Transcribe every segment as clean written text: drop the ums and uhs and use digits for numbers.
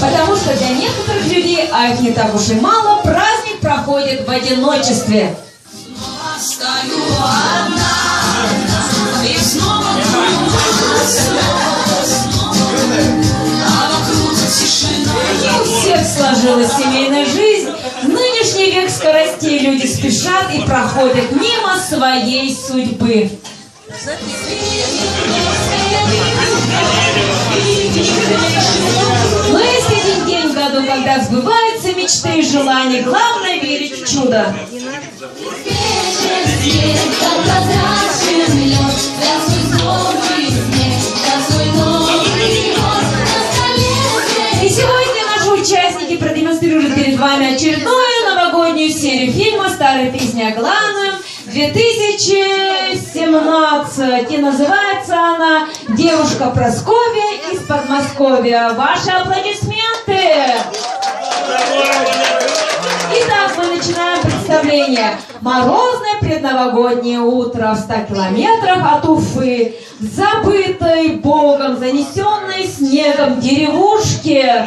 Потому что для некоторых людей, а их не так уж и мало, праздник проходит в одиночестве. Не у всех сложилась семейная жизнь. В нынешний век скоростей люди спешат и проходят мимо своей судьбы. Но есть один день в году, когда сбываются мечты и желания. Главное верить в чудо. И сегодня наши участники продемонстрируют перед вами очередную новогоднюю серию фильма «Старые песни о главном» 2017. И называется она «Девушка Прасковья из Подмосковья». Ваши аплодисменты! Итак, мы начинаем представление. Морозное предновогоднее утро в 100 километрах от Уфы, в забытой Богом, занесенной снегом деревушке.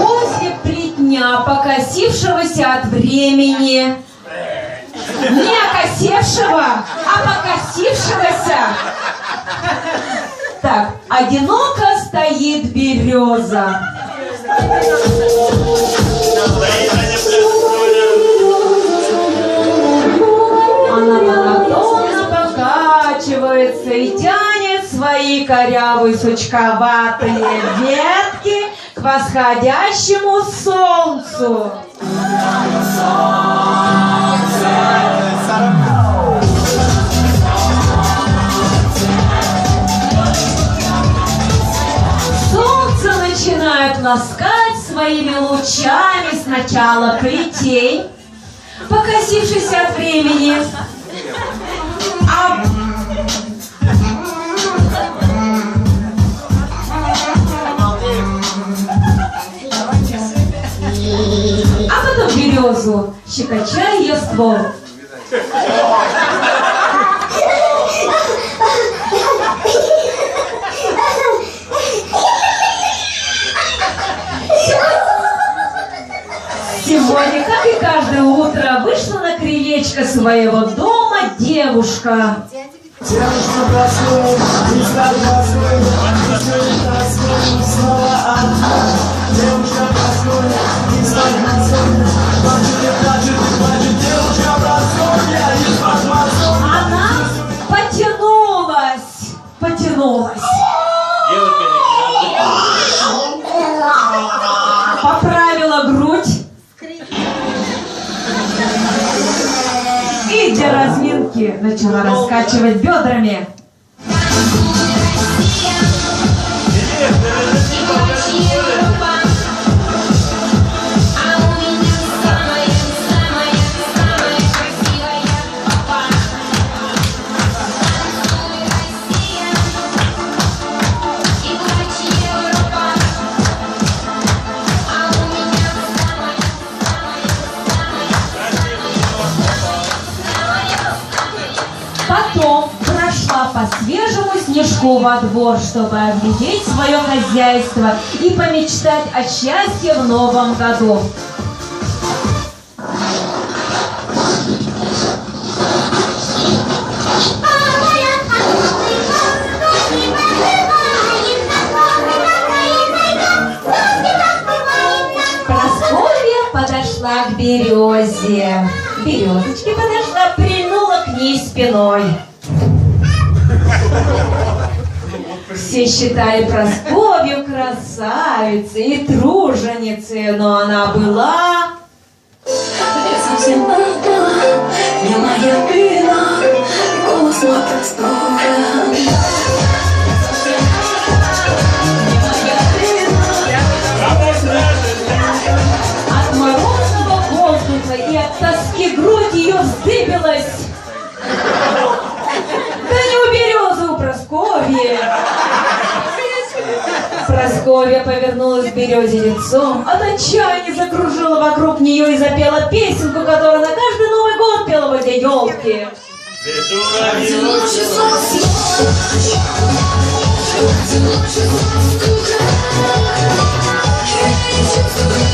После плетня, покосившегося от времени, не окосевшего, а покосившегося. Так, одиноко стоит береза. Она монотонно покачивается и тянет свои корявые сучковатые ветки к восходящему солнцу. Солнце начинает ласкать своими лучами сначала плетень, покосившийся от времени, а потом березу, щекоча ее ствол. Сегодня, как и каждое утро, вышла на крылечко своего дома девушка. Девушка проснулась, и стала проснулась, снова одна. Девушка проснулась, и стала проснулась, плачет, девушка проснулась, из Подмосковья. Она потянулась. Поправила грудь. И для разминки начала раскачивать бедрами. Потом прошла по свежему снежку во двор, чтобы оглядеть свое хозяйство и помечтать о счастье в новом году. Прасковья подошла к березе. Березочке подошла, прильнула к ней спиной. Все считали Прасковью красавицей и труженицей, но она была... Я совсем пропала, не моя вина, голос мой простужен. От морозного воздуха и от тоски грудь ее вздыбилась. Да не у березы, у Прасковьи тебе. Прасковья повернулась к березе лицом, от отчаяния закружила вокруг нее и запела песенку, которую на каждый Новый год пела возле елки. Одиночество, скука, я не чувствую.